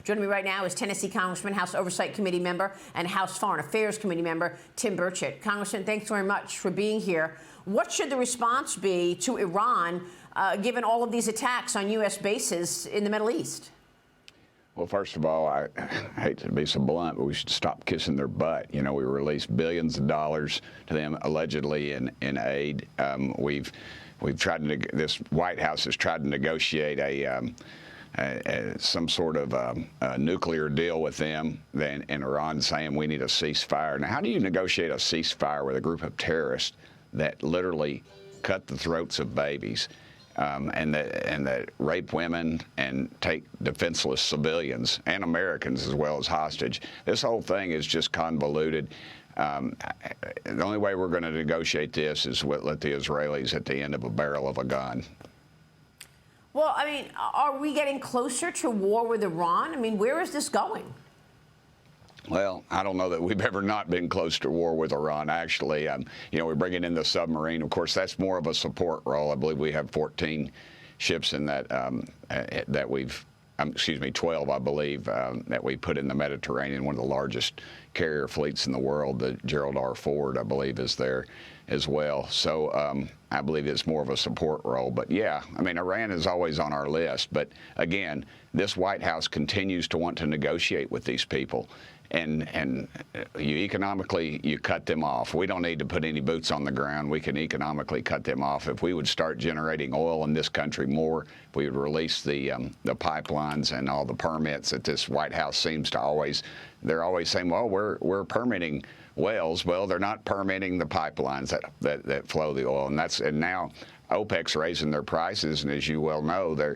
Joining me right now is Tennessee Congressman, House Oversight Committee member, and House Foreign Affairs Committee member Tim Burchett. Congressman, thanks very much for being here. What should the response be to Iran, given all of these attacks on U.S. bases in the Middle East? Well, first of all, I hate to be so blunt, but we should stop kissing their butt. You know, we released billions of dollars to them allegedly in aid. We've tried to. This White House has tried to negotiate some sort of a nuclear deal with them. Then in Iran saying we need a ceasefire. Now, how do you negotiate a ceasefire with a group of terrorists that literally cut the throats of babies? And that rape women and take defenseless civilians and Americans as well as hostage. This whole thing is just convoluted. The only way we're going to negotiate this is let the Israelis at the end of a barrel of a gun. Well, I mean, are we getting closer to war with Iran? I mean, where is this going? Well, I don't know that we've ever not been close to war with Iran, actually. We're bringing in the submarine. Of course, that's more of a support role. I believe we have 14 ships in that, 12, I believe, that we put in the Mediterranean, one of the largest carrier fleets in the world. The Gerald R. Ford, I believe, is there as well. So I believe it's more of a support role. But, yeah, I mean, Iran is always on our list. But, again, this White House continues to want to negotiate with these people. And you economically, you cut them off. We don't need to put any boots on the ground. We can economically cut them off. If we would start generating oil in this country more, if we would release the pipelines and all the permits that this White House seems to always, they're always saying, well, we're permitting wells. Well, they're not permitting the pipelines that flow the oil. And now OPEC's raising their prices, and as you well know, the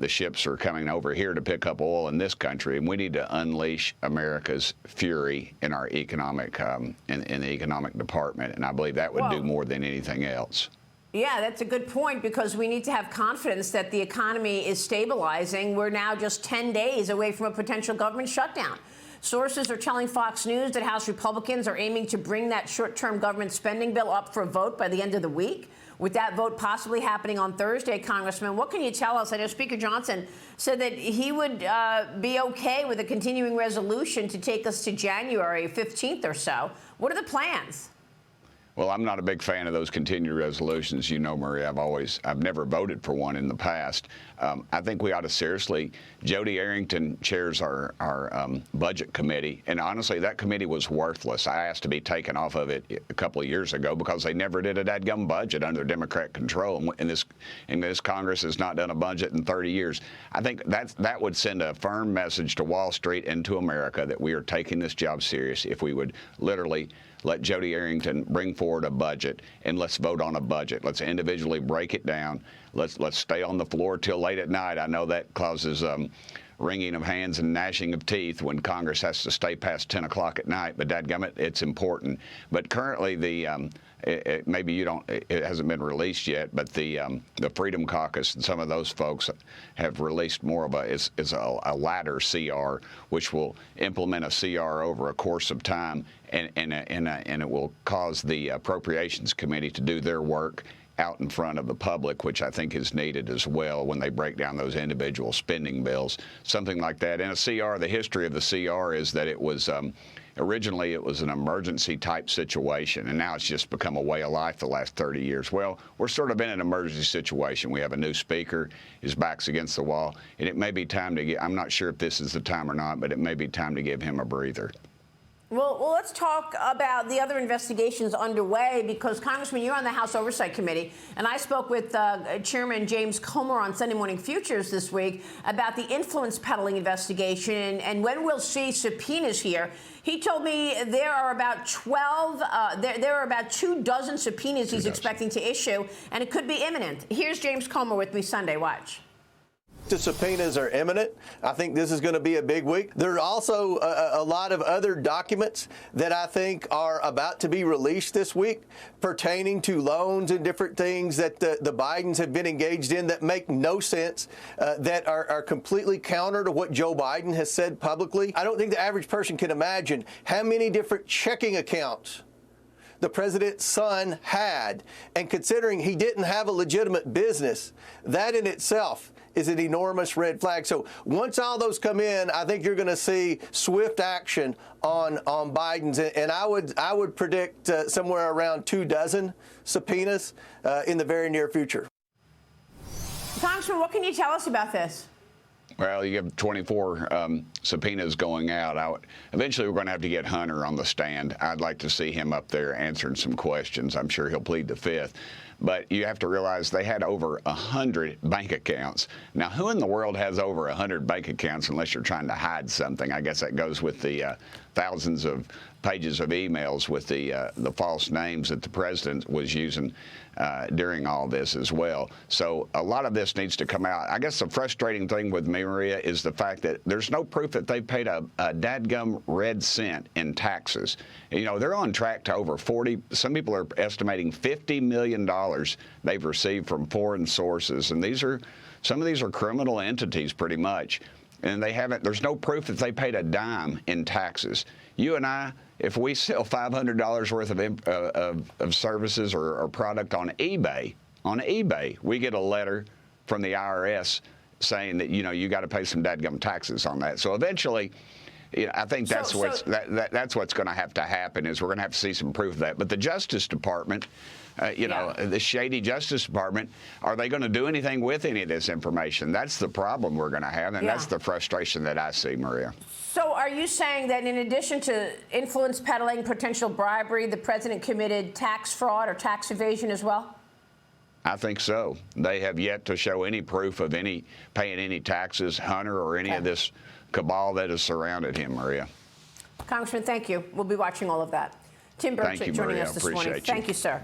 ships are coming over here to pick up oil in this country, and we need to unleash America's fury in our economic in the economic department, and I believe that would do more than anything else. Yeah, that's a good point, because we need to have confidence that the economy is stabilizing. We're now just 10 days away from a potential government shutdown. Sources are telling Fox News that House Republicans are aiming to bring that short-term government spending bill up for a vote by the end of the week. With that vote possibly happening on Thursday, Congressman, what can you tell us? I know Speaker Johnson said that he would be okay with a continuing resolution to take us to January 15th or so. What are the plans? Well, I'm not a big fan of those continued resolutions. You know, Marie, I've never voted for one in the past. I think we ought to seriously, Jody Arrington chairs our budget committee, and honestly, that committee was worthless. I asked to be taken off of it a couple of years ago because they never did a dadgum budget under Democrat control, and this Congress has not done a budget in 30 years. I think that would send a firm message to Wall Street and to America that we are taking this job serious if we would literally let Jody Arrington bring forward a budget, and let's vote on a budget. Let's individually break it down. Let's stay on the floor till late at night. I know that causes wringing of hands and gnashing of teeth when Congress has to stay past 10 o'clock at night, but dadgummit, it's important. But currently, maybe you don't, it hasn't been released yet, but the Freedom Caucus and some of those folks have released more of a ladder CR, which will implement a CR over a course of time, and it will cause the Appropriations Committee to do their work out in front of the public, which I think is needed as well when they break down those individual spending bills, something like that. And a CR, the history of the CR is that it was originally it was an emergency type situation, and now it's just become a way of life the last 30 years. Well, we're sort of in an emergency situation. We have a new speaker, his back's against the wall, and it may be time to I'm not sure if this is the time or not, but it may be time to give him a breather. Well, let's talk about the other investigations underway, because, Congressman, you're on the House Oversight Committee, and I spoke with Chairman James Comer on Sunday Morning Futures this week about the influence peddling investigation and when we'll see subpoenas here. He told me there are about 12, there are about 24 subpoenas he's expecting to issue, and it could be imminent. Here's James Comer with me Sunday. Watch. The subpoenas are imminent. I think this is going to be a big week. There are also a lot of other documents that I think are about to be released this week pertaining to loans and different things that the Bidens have been engaged in that make no sense, that are completely counter to what Joe Biden has said publicly. I don't think the average person can imagine how many different checking accounts the president's son had, and considering he didn't have a legitimate business, that in itself is an enormous red flag. So once all those come in, I think you're going to see swift action on Biden's, and I would predict somewhere around 24 subpoenas in the very near future. Congressman, what can you tell us about this? Well, you have 24 subpoenas going out. Eventually, we're going to have to get Hunter on the stand. I'd like to see him up there answering some questions. I'm sure he'll plead the fifth. But you have to realize they had over 100 bank accounts. Now, who in the world has over 100 bank accounts unless you're trying to hide something? I guess that goes with the thousands of pages of emails with the false names that the president was using during all this as well. So a lot of this needs to come out. I guess the frustrating thing with me, Maria, is the fact that there's no proof that they paid a dadgum red cent in taxes. You know, they're on track to over 40. Some people are estimating $50 million they've received from foreign sources, and some of these are criminal entities, pretty much. And there's no proof that they paid a dime in taxes. You and I, if we sell $500 worth of services or product on eBay, we get a letter from the IRS saying that, you got to pay some dadgum taxes on that. So eventually, I think that's what's going to have to happen, is we're going to have to see some proof of that. But the Justice Department, the shady Justice Department, are they going to do anything with any of this information? That's the problem we're going to have, and that's the frustration that I see, Maria. So are you saying that in addition to influence peddling, potential bribery, the president committed tax fraud or tax evasion as well? I think so. They have yet to show any proof of paying any taxes, Hunter, or any of this cabal that has surrounded him, Maria. Congressman, thank you. We'll be watching all of that. Tim Burchett joining us this morning. Thank you, sir.